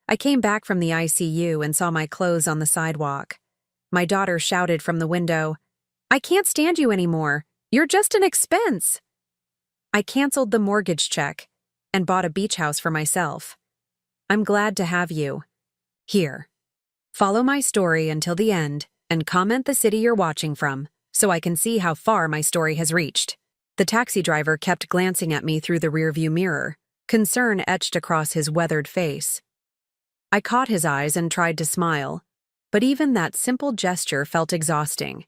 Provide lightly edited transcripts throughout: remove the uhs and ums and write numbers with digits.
I came back from the ICU and saw my clothes on the sidewalk. My daughter shouted from the window, "I can't stand you anymore. You're just an expense." I canceled the mortgage check and bought a beach house for myself. I'm glad to have you. Here. Follow my story until the end and comment the city you're watching from so I can see how far my story has reached. The taxi driver kept glancing at me through the rearview mirror, concern etched across his weathered face. I caught his eyes and tried to smile, but even that simple gesture felt exhausting.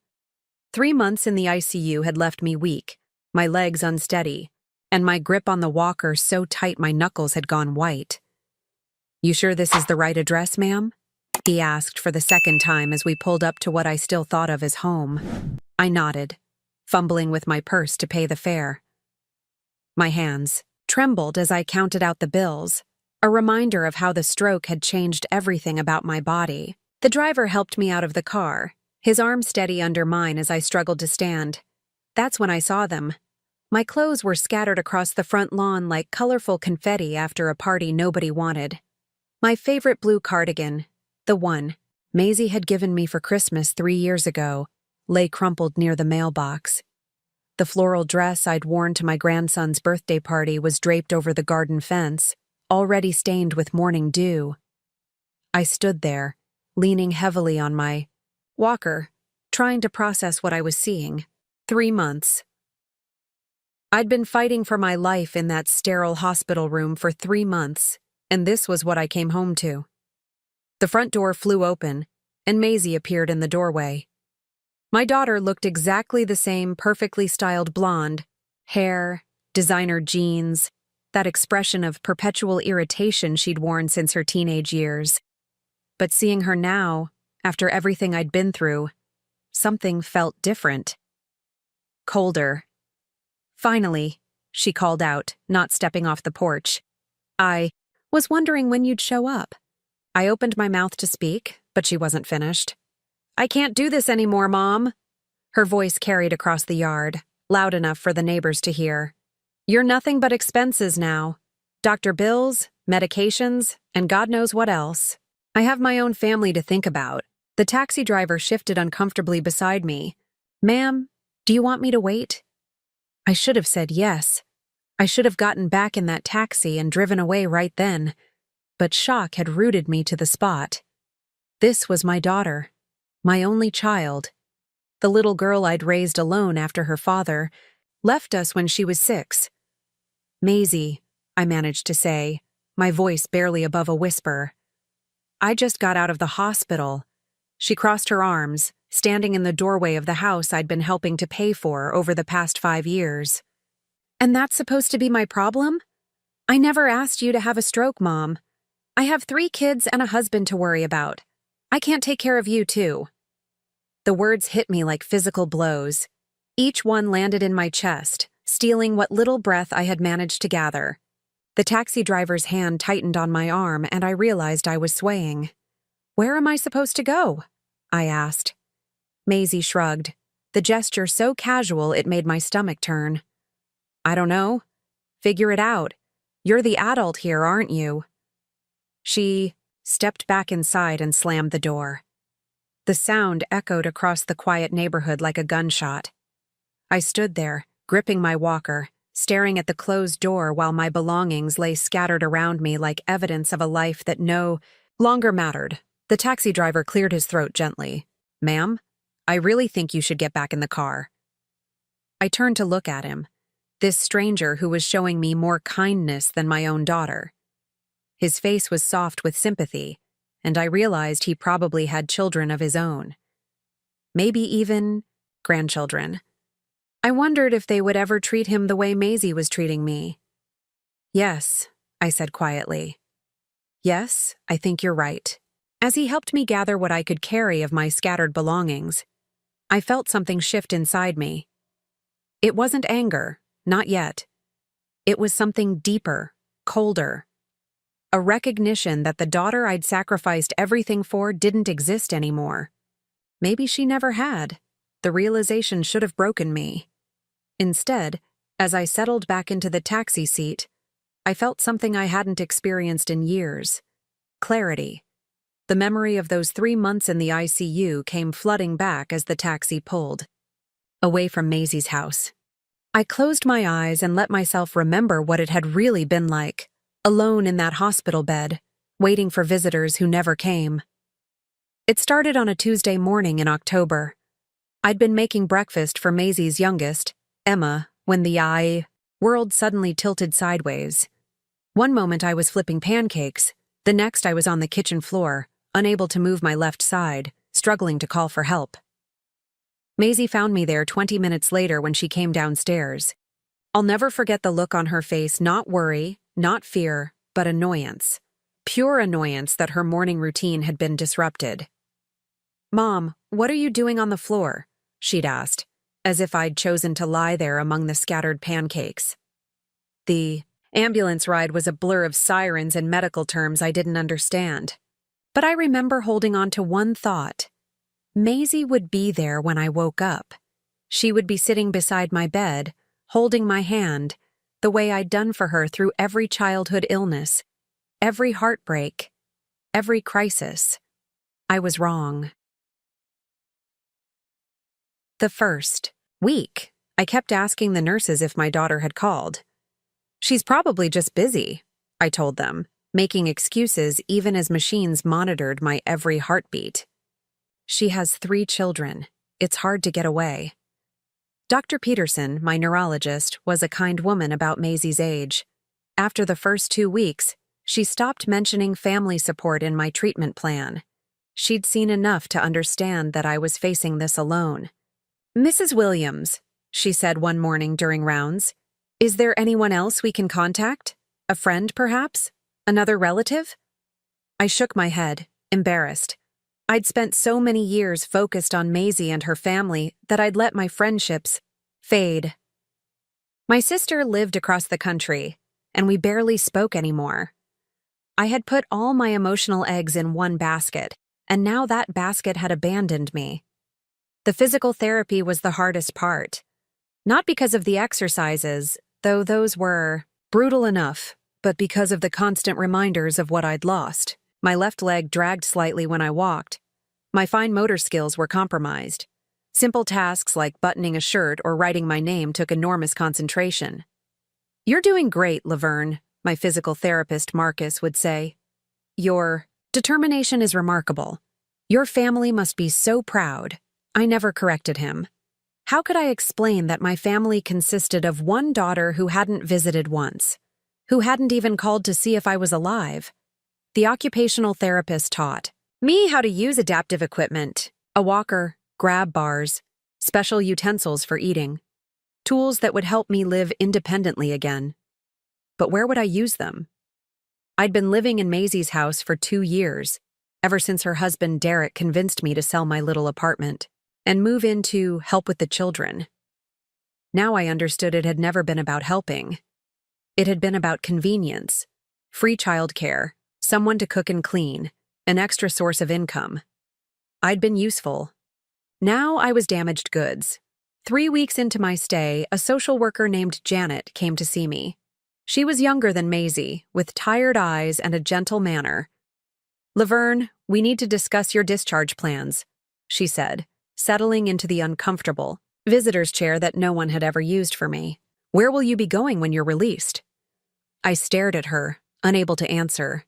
3 months in the ICU had left me weak, my legs unsteady, and my grip on the walker so tight my knuckles had gone white. "You sure this is the right address, ma'am?" he asked for the second time as we pulled up to what I still thought of as home. I nodded, fumbling with my purse to pay the fare. My hands trembled as I counted out the bills, a reminder of how the stroke had changed everything about my body. The driver helped me out of the car, his arm steady under mine as I struggled to stand. That's when I saw them. My clothes were scattered across the front lawn like colorful confetti after a party nobody wanted. My favorite blue cardigan, the one Maisie had given me for Christmas 3 years ago, lay crumpled near the mailbox. The floral dress I'd worn to my grandson's birthday party was draped over the garden fence, already stained with morning dew. I stood there, leaning heavily on my walker, trying to process what I was seeing. 3 months. I'd been fighting for my life in that sterile hospital room for 3 months, and this was what I came home to. The front door flew open, and Maisie appeared in the doorway. My daughter looked exactly the same perfectly styled blonde, hair, designer jeans, that expression of perpetual irritation she'd worn since her teenage years. But seeing her now, after everything I'd been through, something felt different. Colder. "Finally," she called out, not stepping off the porch. "I was wondering when you'd show up." I opened my mouth to speak, but she wasn't finished. "I can't do this anymore, Mom." Her voice carried across the yard, loud enough for the neighbors to hear. "You're nothing but expenses now. Doctor bills, medications, and God knows what else. I have my own family to think about." The taxi driver shifted uncomfortably beside me. "Ma'am, do you want me to wait?" I should have said yes. I should have gotten back in that taxi and driven away right then. But shock had rooted me to the spot. This was my daughter, my only child. The little girl I'd raised alone after her father left us when she was 6. "Maisie," I managed to say, my voice barely above a whisper. "I just got out of the hospital." She crossed her arms, standing in the doorway of the house I'd been helping to pay for over the past 5 years. "And that's supposed to be my problem? I never asked you to have a stroke, Mom. I have 3 kids and a husband to worry about. I can't take care of you, too." The words hit me like physical blows. Each one landed in my chest, stealing what little breath I had managed to gather. The taxi driver's hand tightened on my arm, and I realized I was swaying. "Where am I supposed to go?" I asked. Maisie shrugged, the gesture so casual it made my stomach turn. "I don't know. Figure it out. You're the adult here, aren't you?" She stepped back inside and slammed the door. The sound echoed across the quiet neighborhood like a gunshot. I stood there, gripping my walker, staring at the closed door while my belongings lay scattered around me like evidence of a life that no longer mattered. The taxi driver cleared his throat gently. "Ma'am, I really think you should get back in the car." I turned to look at him, this stranger who was showing me more kindness than my own daughter. His face was soft with sympathy, and I realized he probably had children of his own. Maybe even grandchildren. I wondered if they would ever treat him the way Maisie was treating me. "Yes," I said quietly. "Yes, I think you're right." As he helped me gather what I could carry of my scattered belongings, I felt something shift inside me. It wasn't anger, not yet. It was something deeper, colder. A recognition that the daughter I'd sacrificed everything for didn't exist anymore. Maybe she never had. The realization should have broken me. Instead, as I settled back into the taxi seat, I felt something I hadn't experienced in years. clarity. The memory of those 3 months in the ICU came flooding back as the taxi pulled away from Maisie's house. I closed my eyes and let myself remember what it had really been like, alone in that hospital bed, waiting for visitors who never came. It started on a Tuesday morning in October. I'd been making breakfast for Maisie's youngest, Emma, when the world suddenly tilted sideways. One moment I was flipping pancakes, the next I was on the kitchen floor, unable to move my left side, struggling to call for help. Maisie found me there 20 minutes later when she came downstairs. I'll never forget the look on her face, not worry, not fear, but annoyance. Pure annoyance that her morning routine had been disrupted. "Mom, what are you doing on the floor?" she'd asked, as if I'd chosen to lie there among the scattered pancakes. The ambulance ride was a blur of sirens and medical terms I didn't understand. But I remember holding on to one thought. Maisie would be there when I woke up. She would be sitting beside my bed, holding my hand, the way I'd done for her through every childhood illness, every heartbreak, every crisis. I was wrong. The first week, I kept asking the nurses if my daughter had called. "She's probably just busy," I told them, making excuses even as machines monitored my every heartbeat. "She has 3 children. It's hard to get away." Dr. Peterson, my neurologist, was a kind woman about Maisie's age. After the first 2 weeks, she stopped mentioning family support in my treatment plan. She'd seen enough to understand that I was facing this alone. "Mrs. Williams," she said one morning during rounds, "is there anyone else we can contact? A friend, perhaps? Another relative?" I shook my head, embarrassed. I'd spent so many years focused on Maisie and her family that I'd let my friendships fade. My sister lived across the country, and we barely spoke anymore. I had put all my emotional eggs in one basket, and now that basket had abandoned me. The physical therapy was the hardest part. Not because of the exercises, though those were brutal enough, but because of the constant reminders of what I'd lost. My left leg dragged slightly when I walked. My fine motor skills were compromised. Simple tasks like buttoning a shirt or writing my name took enormous concentration. "You're doing great, Laverne," my physical therapist Marcus would say. "Your determination is remarkable. Your family must be so proud." I never corrected him. How could I explain that my family consisted of one daughter who hadn't visited once, who hadn't even called to see if I was alive? The occupational therapist taught me how to use adaptive equipment, a walker, grab bars, special utensils for eating, tools that would help me live independently again. But where would I use them? I'd been living in Maisie's house for 2 years, ever since her husband Derek convinced me to sell my little apartment and move in to help with the children. Now I understood it had never been about helping. It had been about convenience, free childcare, someone to cook and clean, an extra source of income. I'd been useful. Now I was damaged goods. 3 weeks into my stay, a social worker named Janet came to see me. She was younger than Maisie, with tired eyes and a gentle manner. "Laverne, we need to discuss your discharge plans," she said, settling into the uncomfortable visitor's chair that no one had ever used for me. "Where will you be going when you're released?" I stared at her, unable to answer.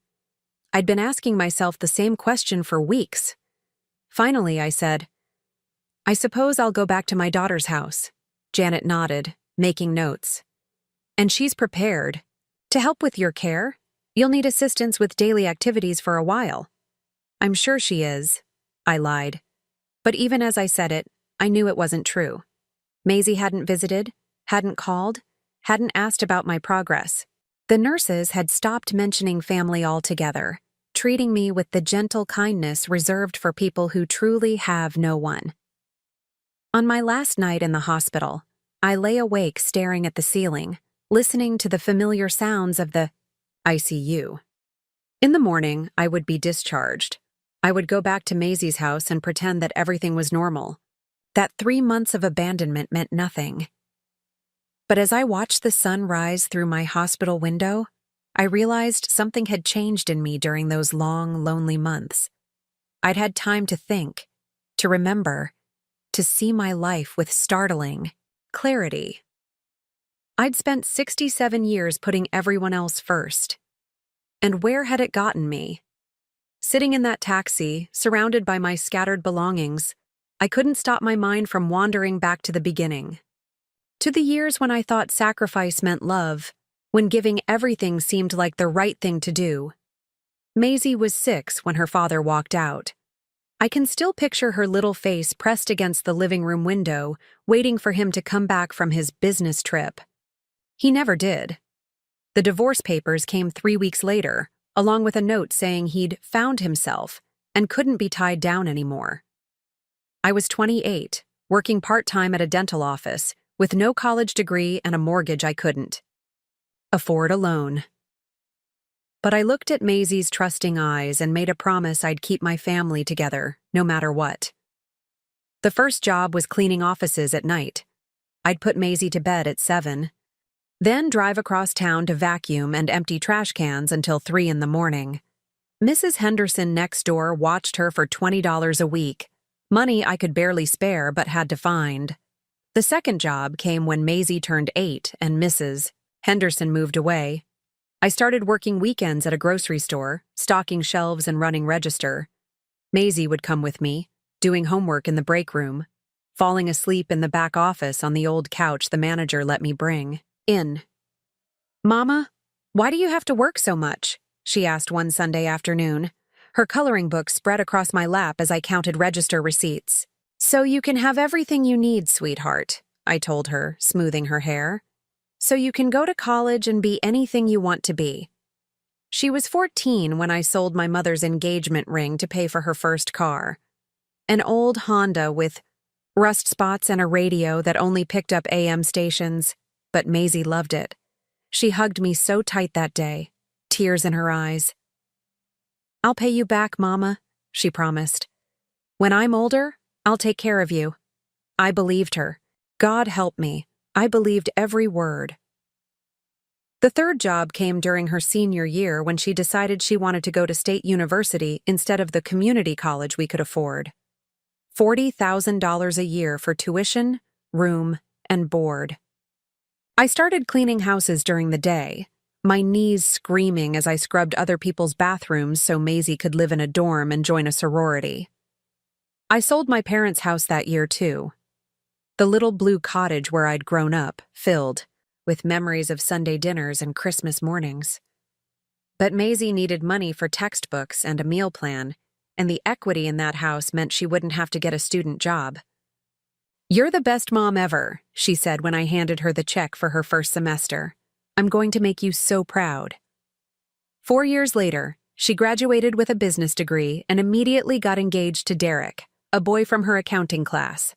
I'd been asking myself the same question for weeks. Finally, I said, "I suppose I'll go back to my daughter's house." Janet nodded, making notes. "And she's prepared. To help with your care, you'll need assistance with daily activities for a while." "I'm sure she is," I lied. But even as I said it, I knew it wasn't true. Maisie hadn't visited, hadn't called, hadn't asked about my progress. The nurses had stopped mentioning family altogether, treating me with the gentle kindness reserved for people who truly have no one. On my last night in the hospital, I lay awake staring at the ceiling, listening to the familiar sounds of the ICU. In the morning, I would be discharged. I would go back to Maisie's house and pretend that everything was normal, that 3 months of abandonment meant nothing. But as I watched the sun rise through my hospital window, I realized something had changed in me during those long, lonely months. I'd had time to think, to remember, to see my life with startling clarity. I'd spent 67 years putting everyone else first. And where had it gotten me? Sitting in that taxi, surrounded by my scattered belongings, I couldn't stop my mind from wandering back to the beginning. To the years when I thought sacrifice meant love, when giving everything seemed like the right thing to do. Maisie was 6 when her father walked out. I can still picture her little face pressed against the living room window, waiting for him to come back from his business trip. He never did. The divorce papers came 3 weeks later, along with a note saying he'd found himself and couldn't be tied down anymore. I was 28, working part-time at a dental office, with no college degree and a mortgage I couldn't afford alone. But I looked at Maisie's trusting eyes and made a promise I'd keep my family together, no matter what. The first job was cleaning offices at night. I'd put Maisie to bed at 7, then drive across town to vacuum and empty trash cans until 3 in the morning. Mrs. Henderson next door watched her for $20 a week, money I could barely spare but had to find. The second job came when Maisie turned 8 and Mrs. Henderson moved away. I started working weekends at a grocery store, stocking shelves and running register. Maisie would come with me, doing homework in the break room, falling asleep in the back office on the old couch the manager let me bring in. "Mama, why do you have to work so much?" she asked one Sunday afternoon. Her coloring book spread across my lap as I counted register receipts. "So you can have everything you need, sweetheart," I told her, smoothing her hair. "So you can go to college and be anything you want to be." She was 14 when I sold my mother's engagement ring to pay for her first car. An old Honda with rust spots and a radio that only picked up AM stations, but Maisie loved it. She hugged me so tight that day, tears in her eyes. "I'll pay you back, Mama," she promised. "When I'm older, I'll take care of you." I believed her. God help me. I believed every word. The third job came during her senior year when she decided she wanted to go to state university instead of the community college we could afford. $40,000 a year for tuition, room, and board. I started cleaning houses during the day, my knees screaming as I scrubbed other people's bathrooms so Maisie could live in a dorm and join a sorority. I sold my parents' house that year, too. The little blue cottage where I'd grown up, filled with memories of Sunday dinners and Christmas mornings. But Maisie needed money for textbooks and a meal plan, and the equity in that house meant she wouldn't have to get a student job. "You're the best mom ever," she said when I handed her the check for her first semester. "I'm going to make you so proud." 4 years later, she graduated with a business degree and immediately got engaged to Derek, a boy from her accounting class,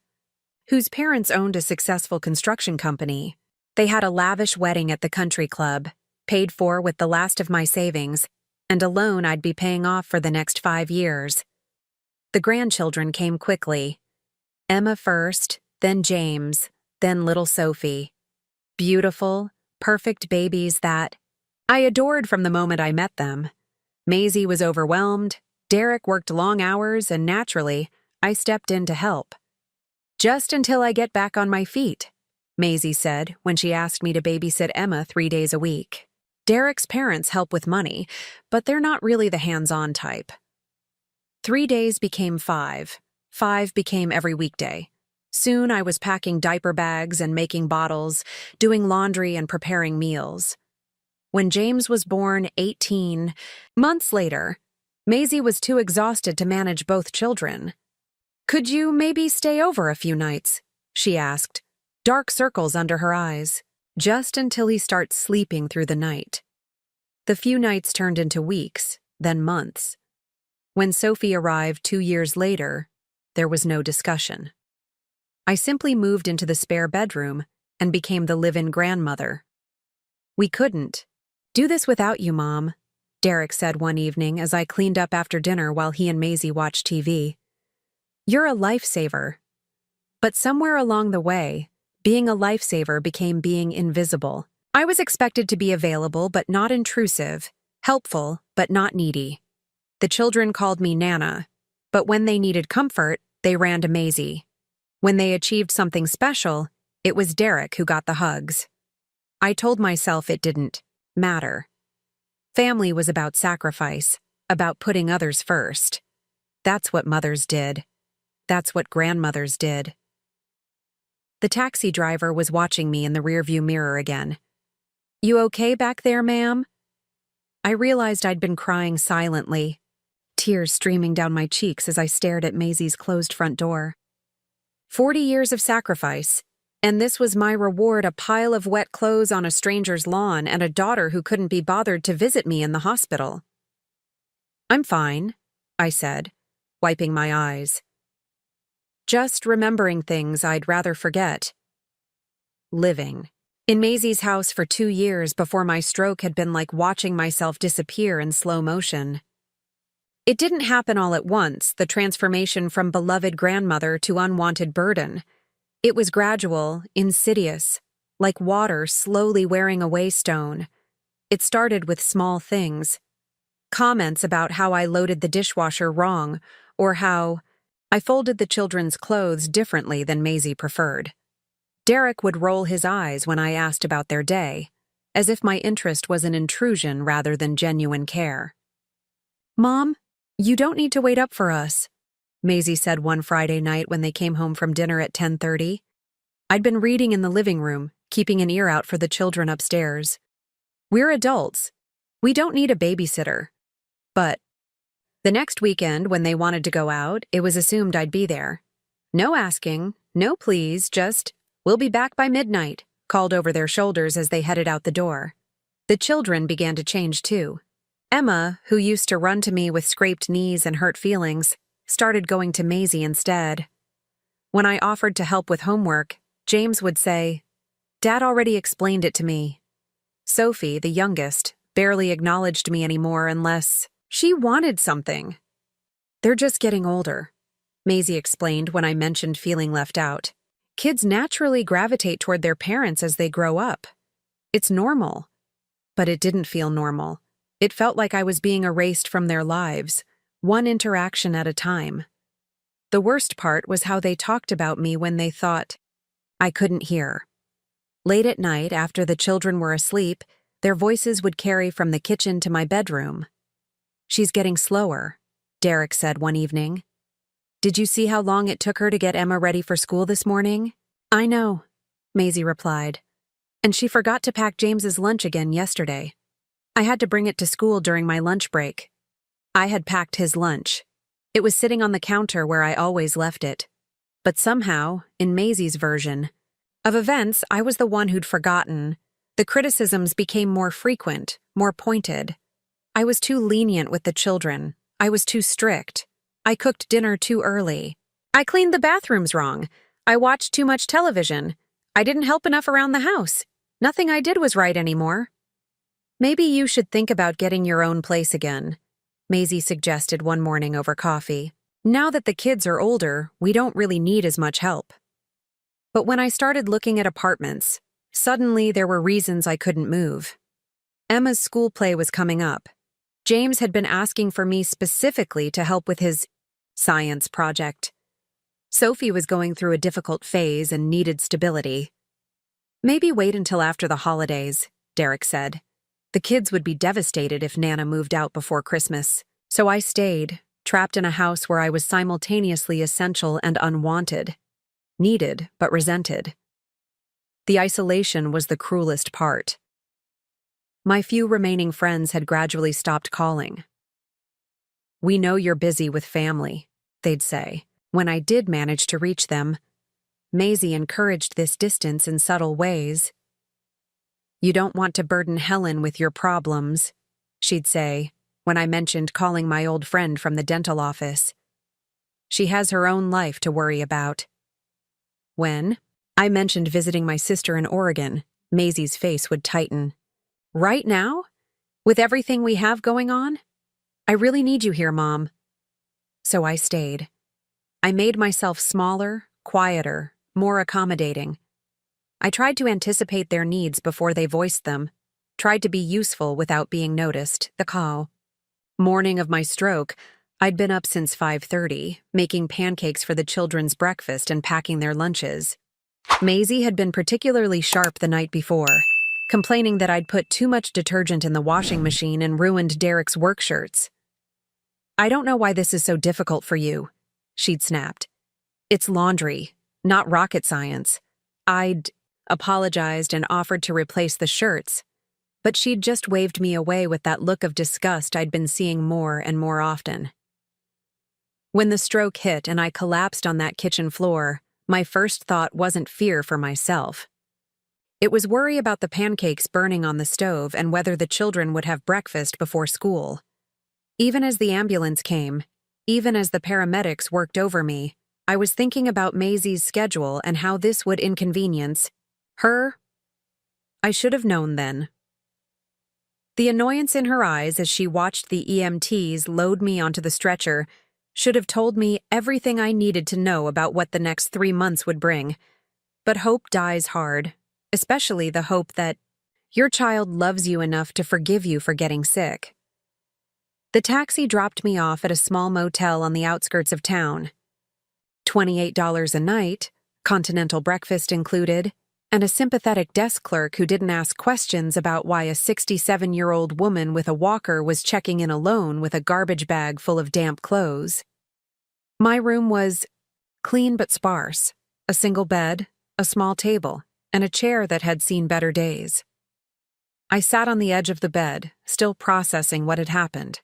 whose parents owned a successful construction company. They had a lavish wedding at the country club, paid for with the last of my savings, and a loan I'd be paying off for the next 5 years. The grandchildren came quickly. Emma first, then James, then little Sophie. Beautiful, perfect babies that I adored from the moment I met them. Maisie was overwhelmed, Derek worked long hours, and naturally, I stepped in to help. "Just until I get back on my feet," Maisie said when she asked me to babysit Emma 3 days a week. Derek's parents help with money, but they're not really the hands-on type. 3 days became 5. 5 became every weekday. Soon I was packing diaper bags and making bottles, doing laundry and preparing meals. When James was born 18 months later, Maisie was too exhausted to manage both children. "Could you maybe stay over a few nights?" she asked, dark circles under her eyes. "Just until he starts sleeping through the night." The few nights turned into weeks, then months. When Sophie arrived 2 years later, there was no discussion. I simply moved into the spare bedroom and became the live-in grandmother. "We couldn't do this without you, Mom," Derek said one evening as I cleaned up after dinner while he and Maisie watched TV. "You're a lifesaver." But somewhere along the way, being a lifesaver became being invisible. I was expected to be available but not intrusive, helpful but not needy. The children called me Nana, but when they needed comfort, they ran to Maisie. When they achieved something special, it was Derek who got the hugs. I told myself it didn't matter. Family was about sacrifice, about putting others first. That's what mothers did. That's what grandmothers did. The taxi driver was watching me in the rearview mirror again. "You okay back there, ma'am?" I realized I'd been crying silently, tears streaming down my cheeks as I stared at Maisie's closed front door. 40 years of sacrifice, and this was my reward: a pile of wet clothes on a stranger's lawn and a daughter who couldn't be bothered to visit me in the hospital. "I'm fine," I said, wiping my eyes. Just remembering things I'd rather forget. Living in Maisie's house for 2 years before my stroke had been like watching myself disappear in slow motion. It didn't happen all at once, the transformation from beloved grandmother to unwanted burden. It was gradual, insidious, like water slowly wearing away stone. It started with small things. Comments about how I loaded the dishwasher wrong, or how I folded the children's clothes differently than Maisie preferred. Derek would roll his eyes when I asked about their day, as if my interest was an intrusion rather than genuine care. "Mom, you don't need to wait up for us," Maisie said one Friday night when they came home from dinner at 10:30. I'd been reading in the living room, keeping an ear out for the children upstairs. "We're adults. We don't need a babysitter." But the next weekend, when they wanted to go out, it was assumed I'd be there. No asking, no please, just, "We'll be back by midnight," called over their shoulders as they headed out the door. The children began to change too. Emma, who used to run to me with scraped knees and hurt feelings, started going to Maisie instead. When I offered to help with homework, James would say, "Dad already explained it to me." Sophie, the youngest, barely acknowledged me anymore unless she wanted something. "They're just getting older," Maisie explained when I mentioned feeling left out. "Kids naturally gravitate toward their parents as they grow up. It's normal." But it didn't feel normal. It felt like I was being erased from their lives, one interaction at a time. The worst part was how they talked about me when they thought I couldn't hear. Late at night, after the children were asleep, their voices would carry from the kitchen to my bedroom. "She's getting slower," Derek said one evening. "Did you see how long it took her to get Emma ready for school this morning?" "I know," Maisie replied. "And she forgot to pack James's lunch again yesterday. I had to bring it to school during my lunch break." I had packed his lunch. It was sitting on the counter where I always left it. But somehow, in Maisie's version of events, I was the one who'd forgotten. The criticisms became more frequent, more pointed. I was too lenient with the children. I was too strict. I cooked dinner too early. I cleaned the bathrooms wrong. I watched too much television. I didn't help enough around the house. Nothing I did was right anymore. "Maybe you should think about getting your own place again," Maisie suggested one morning over coffee. "Now that the kids are older, we don't really need as much help." But when I started looking at apartments, suddenly there were reasons I couldn't move. Emma's school play was coming up. James had been asking for me specifically to help with his science project. Sophie was going through a difficult phase and needed stability. "Maybe wait until after the holidays," Derek said. The kids would be devastated if Nana moved out before Christmas. So I stayed, trapped in a house where I was simultaneously essential and unwanted. Needed, but resented. The isolation was the cruelest part. My few remaining friends had gradually stopped calling. "We know you're busy with family," they'd say, when I did manage to reach them. Maisie encouraged this distance in subtle ways. "You don't want to burden Helen with your problems," she'd say, when I mentioned calling my old friend from the dental office. "She has her own life to worry about." When I mentioned visiting my sister in Oregon, Maisie's face would tighten. "Right now? With everything we have going on? I really need you here, Mom." So I stayed. I made myself smaller, quieter, more accommodating. I tried to anticipate their needs before they voiced them, tried to be useful without being noticed. The call. Morning of my stroke, I'd been up since 5:30, making pancakes for the children's breakfast and packing their lunches. Maisie had been particularly sharp the night before, complaining that I'd put too much detergent in the washing machine and ruined Derek's work shirts. "I don't know why this is so difficult for you," she'd snapped. "It's laundry, not rocket science." I'd apologized and offered to replace the shirts, but she'd just waved me away with that look of disgust I'd been seeing more and more often. When the stroke hit and I collapsed on that kitchen floor, my first thought wasn't fear for myself. It was worry about the pancakes burning on the stove and whether the children would have breakfast before school. Even as the ambulance came, even as the paramedics worked over me, I was thinking about Maisie's schedule and how this would inconvenience her. I should have known then. The annoyance in her eyes as she watched the EMTs load me onto the stretcher should have told me everything I needed to know about what the next 3 months would bring. But hope dies hard, especially the hope that your child loves you enough to forgive you for getting sick. The taxi dropped me off at a small motel on the outskirts of town. $28 a night, continental breakfast included, and a sympathetic desk clerk who didn't ask questions about why a 67-year-old woman with a walker was checking in alone with a garbage bag full of damp clothes. My room was clean but sparse, a single bed, a small table, and a chair that had seen better days. I sat on the edge of the bed, still processing what had happened.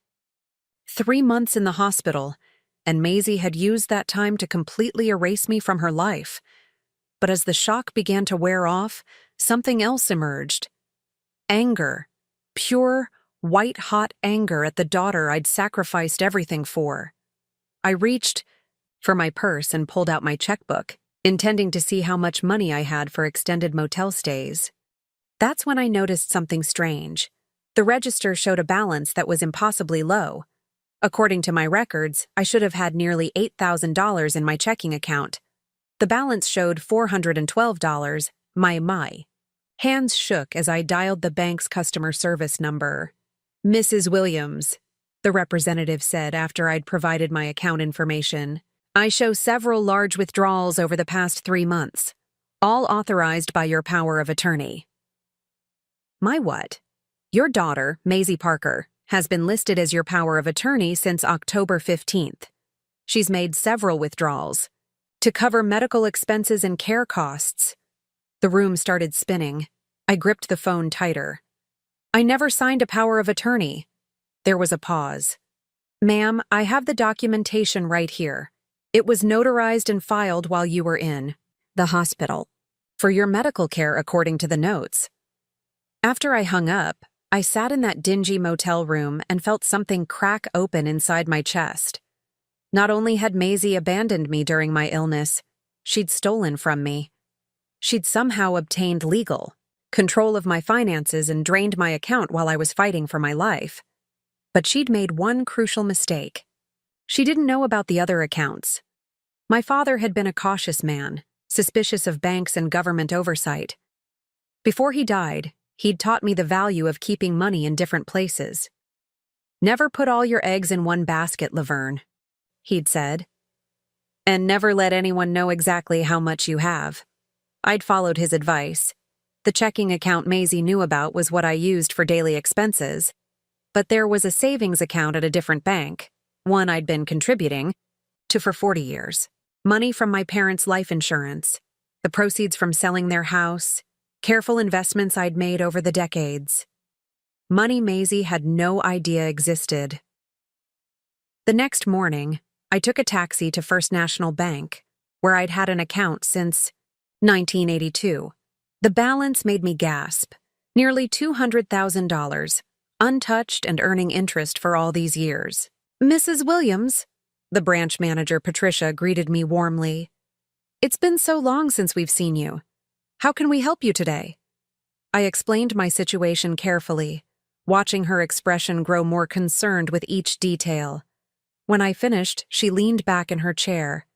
3 months in the hospital, and Maisie had used that time to completely erase me from her life. But as the shock began to wear off, something else emerged. Anger. Pure, white-hot anger at the daughter I'd sacrificed everything for. I reached for my purse and pulled out my checkbook, intending to see how much money I had for extended motel stays. That's when I noticed something strange. The register showed a balance that was impossibly low. According to my records, I should have had nearly $8,000 in my checking account. The balance showed $412. My. Hands shook as I dialed the bank's customer service number. "Mrs. Williams," the representative said after I'd provided my account information. "I show several large withdrawals over the past 3 months, all authorized by your power of attorney." "My what?" "Your daughter, Maisie Parker, has been listed as your power of attorney since October 15th. She's made several withdrawals to cover medical expenses and care costs." The room started spinning. I gripped the phone tighter. "I never signed a power of attorney." There was a pause. "Ma'am, I have the documentation right here. It was notarized and filed while you were in the hospital for your medical care according to the notes." After I hung up, I sat in that dingy motel room and felt something crack open inside my chest. Not only had Maisie abandoned me during my illness, she'd stolen from me. She'd somehow obtained legal control of my finances and drained my account while I was fighting for my life. But she'd made one crucial mistake. She didn't know about the other accounts. My father had been a cautious man, suspicious of banks and government oversight. Before he died, he'd taught me the value of keeping money in different places. "Never put all your eggs in one basket, Laverne," he'd said. "And never let anyone know exactly how much you have." I'd followed his advice. The checking account Maisie knew about was what I used for daily expenses, but there was a savings account at a different bank, one I'd been contributing to for 40 years. Money from my parents' life insurance, the proceeds from selling their house, careful investments I'd made over the decades. Money Maisie had no idea existed. The next morning, I took a taxi to First National Bank, where I'd had an account since 1982. The balance made me gasp. Nearly $200,000, untouched and earning interest for all these years. "Mrs. Williams," the branch manager Patricia greeted me warmly. "It's been so long since we've seen you. How can we help you today?" I explained my situation carefully, watching her expression grow more concerned with each detail. When I finished, she leaned back in her chair.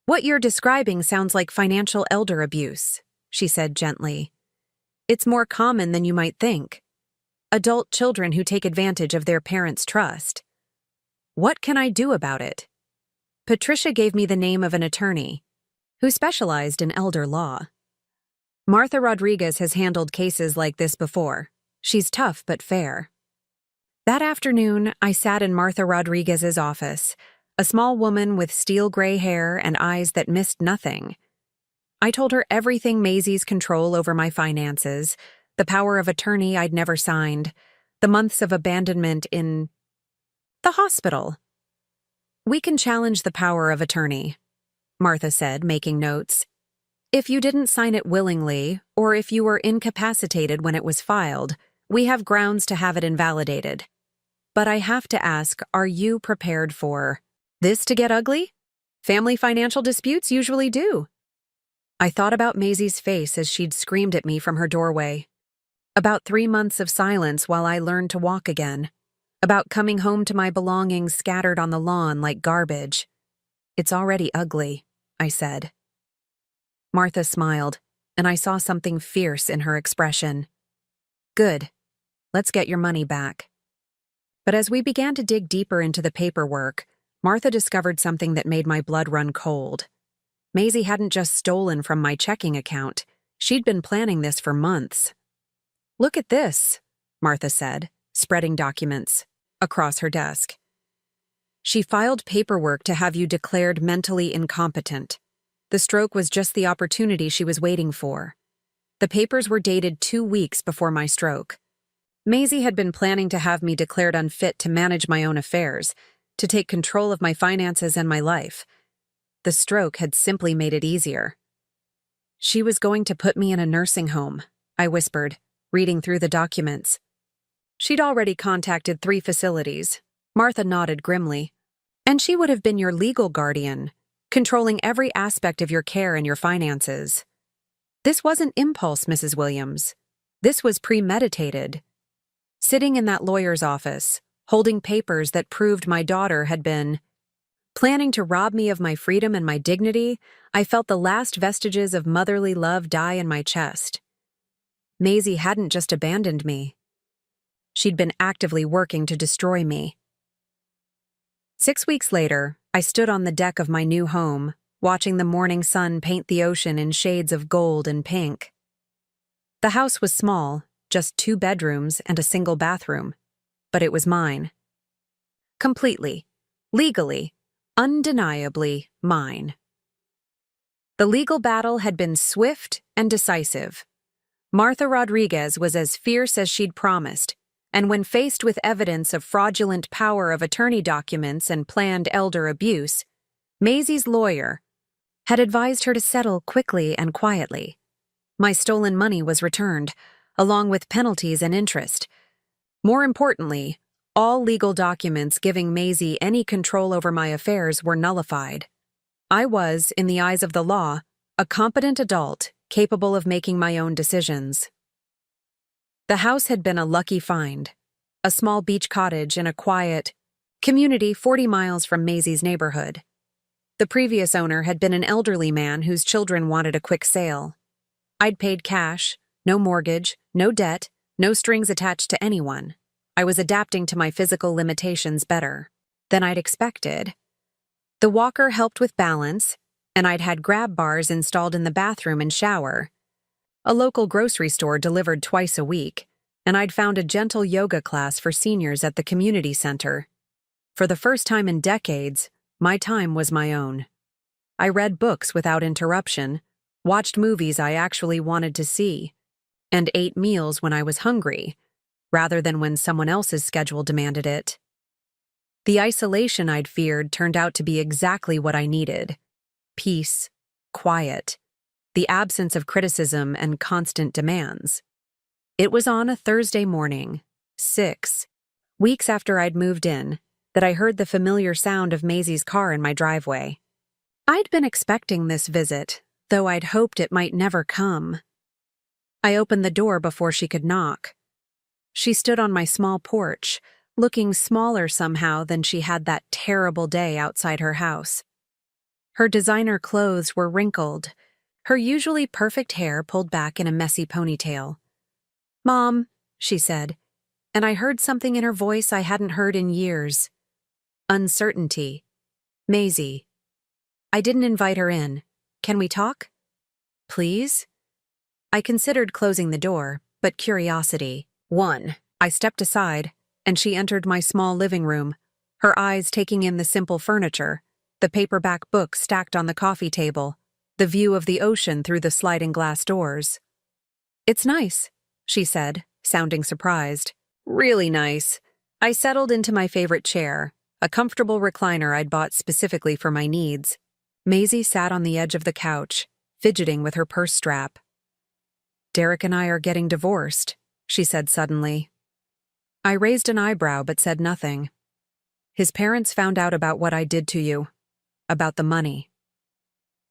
"What you're describing sounds like financial elder abuse. she said gently. It's more common than you might think. Adult children who take advantage of their parents' trust. What can I do about it? Patricia gave me the name of an attorney who specialized in elder law. Martha Rodriguez has handled cases like this before. She's tough but fair. That afternoon, I sat in Martha Rodriguez's office, a small woman with steel gray hair and eyes that missed nothing. I told her everything: Maisie's control over my finances, the power of attorney I'd never signed, the months of abandonment in the hospital. We can challenge the power of attorney, Martha said, making notes. If you didn't sign it willingly, or if you were incapacitated when it was filed, we have grounds to have it invalidated. But I have to ask, are you prepared for this to get ugly? Family financial disputes usually do. I thought about Maisie's face as she'd screamed at me from her doorway. About 3 months of silence while I learned to walk again. About coming home to my belongings scattered on the lawn like garbage. It's already ugly, I said. Martha smiled, and I saw something fierce in her expression. Good. Let's get your money back. But as we began to dig deeper into the paperwork, Martha discovered something that made my blood run cold. Maisie hadn't just stolen from my checking account. She'd been planning this for months. Look at this, Martha said, spreading documents across her desk. She filed paperwork to have you declared mentally incompetent. The stroke was just the opportunity she was waiting for. The papers were dated 2 weeks before my stroke. Maisie had been planning to have me declared unfit to manage my own affairs, to take control of my finances and my life. The stroke had simply made it easier. She was going to put me in a nursing home, I whispered, reading through the documents. She'd already contacted 3 facilities. Martha nodded grimly. And she would have been your legal guardian, controlling every aspect of your care and your finances. This wasn't impulse, Mrs. Williams. This was premeditated. Sitting in that lawyer's office, holding papers that proved my daughter had been planning to rob me of my freedom and my dignity, I felt the last vestiges of motherly love die in my chest. Maisie hadn't just abandoned me. She'd been actively working to destroy me. 6 weeks later, I stood on the deck of my new home, watching the morning sun paint the ocean in shades of gold and pink. The house was small, just 2 bedrooms and a single bathroom, but it was mine. Completely, legally, undeniably mine. The legal battle had been swift and decisive. Martha Rodriguez was as fierce as she'd promised, and when faced with evidence of fraudulent power of attorney documents and planned elder abuse, Maisie's lawyer had advised her to settle quickly and quietly. My stolen money was returned, along with penalties and interest. More importantly, all legal documents giving Maisie any control over my affairs were nullified. I was, in the eyes of the law, a competent adult capable of making my own decisions. The house had been a lucky find, a small beach cottage in a quiet community 40 miles from Maisie's neighborhood. The previous owner had been an elderly man whose children wanted a quick sale. I'd paid cash, no mortgage, no debt, no strings attached to anyone. I was adapting to my physical limitations better than I'd expected. The walker helped with balance, and I'd had grab bars installed in the bathroom and shower. A local grocery store delivered twice a week, and I'd found a gentle yoga class for seniors at the community center. For the first time in decades, my time was my own. I read books without interruption, watched movies I actually wanted to see, and ate meals when I was hungry, rather than when someone else's schedule demanded it. The isolation I'd feared turned out to be exactly what I needed. Peace, quiet, the absence of criticism and constant demands. It was on a Thursday morning, 6 weeks after I'd moved in, that I heard the familiar sound of Maisie's car in my driveway. I'd been expecting this visit, though I'd hoped it might never come. I opened the door before she could knock. She stood on my small porch, looking smaller somehow than she had that terrible day outside her house. Her designer clothes were wrinkled, her usually perfect hair pulled back in a messy ponytail. "Mom," she said, and I heard something in her voice I hadn't heard in years. Uncertainty. "Maisie." "I didn't invite her in. Can we talk?" "Please?" I considered closing the door, but curiosity won. I stepped aside, and she entered my small living room, her eyes taking in the simple furniture, the paperback books stacked on the coffee table, the view of the ocean through the sliding glass doors. "It's nice," she said, sounding surprised. "Really nice." I settled into my favorite chair, a comfortable recliner I'd bought specifically for my needs. Maisie sat on the edge of the couch, fidgeting with her purse strap. "Derek and I are getting divorced," she said suddenly. I raised an eyebrow but said nothing. "His parents found out about what I did to you, about the money."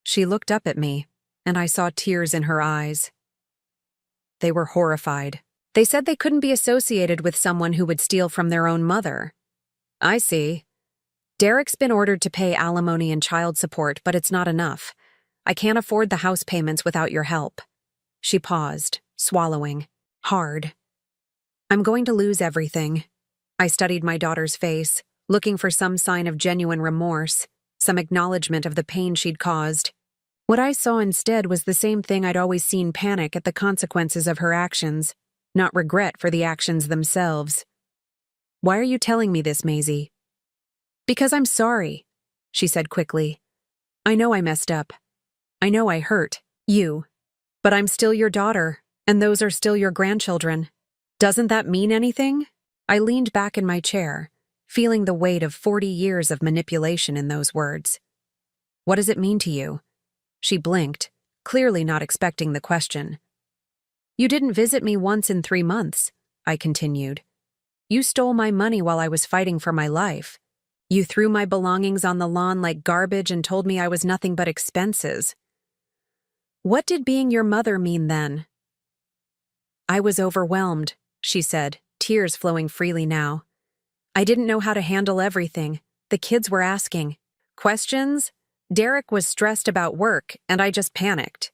She looked up at me, and I saw tears in her eyes. They were horrified. They said they couldn't be associated with someone who would steal from their own mother. "I see. Derek's been ordered to pay alimony and child support, but it's not enough. I can't afford the house payments without your help." She paused, swallowing hard. "I'm going to lose everything." I studied my daughter's face, looking for some sign of genuine remorse, some acknowledgement of the pain she'd caused. What I saw instead was the same thing I'd always seen: panic at the consequences of her actions, not regret for the actions themselves. "Why are you telling me this, Maisie?" "Because I'm sorry," she said quickly. "I know I messed up. I know I hurt you. But I'm still your daughter, and those are still your grandchildren. Doesn't that mean anything?" I leaned back in my chair, feeling the weight of 40 years of manipulation in those words. "What does it mean to you?" She blinked, clearly not expecting the question. "You didn't visit me once in 3 months," I continued. "You stole my money while I was fighting for my life. You threw my belongings on the lawn like garbage and told me I was nothing but expenses. What did being your mother mean then?" "I was overwhelmed," she said, tears flowing freely now. "I didn't know how to handle everything. The kids were asking questions. Derek was stressed about work, and I just panicked.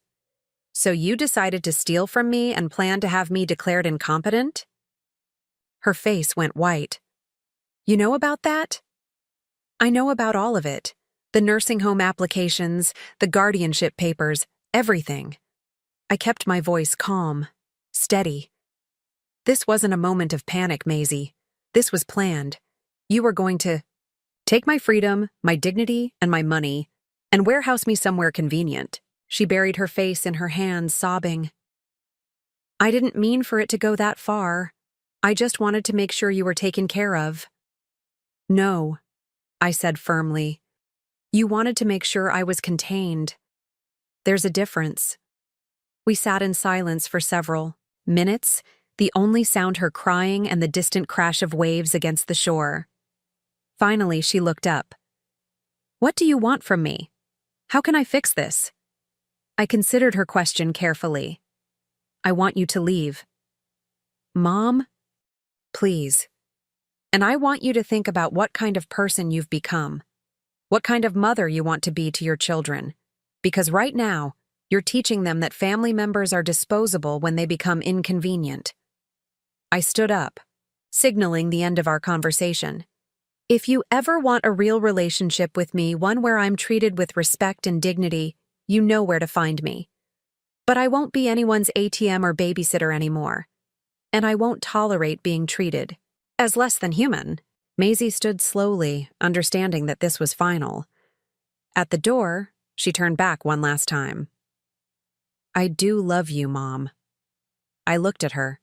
So you decided to steal from me and plan to have me declared incompetent?" Her face went white. "You know about that?" "I know about all of it. The nursing home applications, the guardianship papers, everything." I kept my voice calm, steady. "This wasn't a moment of panic, Maisie. This was planned. You were going to take my freedom, my dignity, and my money, and warehouse me somewhere convenient." She buried her face in her hands, sobbing. "I didn't mean for it to go that far. I just wanted to make sure you were taken care of." "No," I said firmly. "You wanted to make sure I was contained. There's a difference." We sat in silence for several minutes, the only sound her crying and the distant crash of waves against the shore. Finally, she looked up. "What do you want from me? How can I fix this?" I considered her question carefully. "I want you to leave." "Mom?" "Please. And I want you to think about what kind of person you've become, what kind of mother you want to be to your children. Because right now, you're teaching them that family members are disposable when they become inconvenient." I stood up, signaling the end of our conversation. "If you ever want a real relationship with me, one where I'm treated with respect and dignity, you know where to find me. But I won't be anyone's ATM or babysitter anymore. And I won't tolerate being treated as less than human." Maisie stood slowly, understanding that this was final. At the door, she turned back one last time. "I do love you, Mom." I looked at her.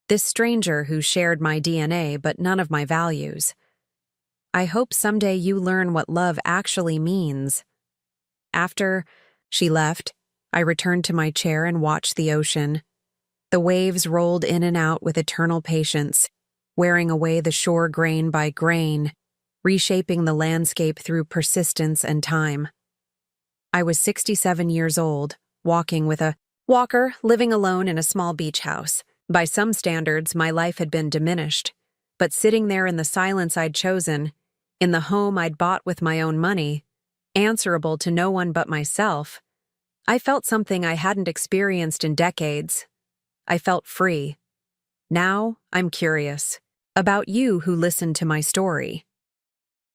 This stranger who shared my DNA but none of my values. "I hope someday you learn what love actually means." After she left, I returned to my chair and watched the ocean. The waves rolled in and out with eternal patience, wearing away the shore grain by grain, reshaping the landscape through persistence and time. I was 67 years old, walking with a walker, living alone in a small beach house. By some standards, my life had been diminished, but sitting there in the silence I'd chosen, in the home I'd bought with my own money, answerable to no one but myself, I felt something I hadn't experienced in decades. I felt free. Now, I'm curious about you who listened to my story.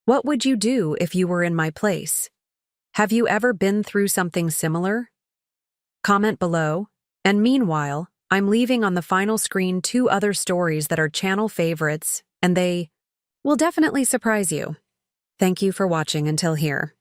What would you do if you were in my place? Have you ever been through something similar? Comment below. And meanwhile, I'm leaving on the final screen 2 other stories that are channel favorites, and they will definitely surprise you. Thank you for watching until here.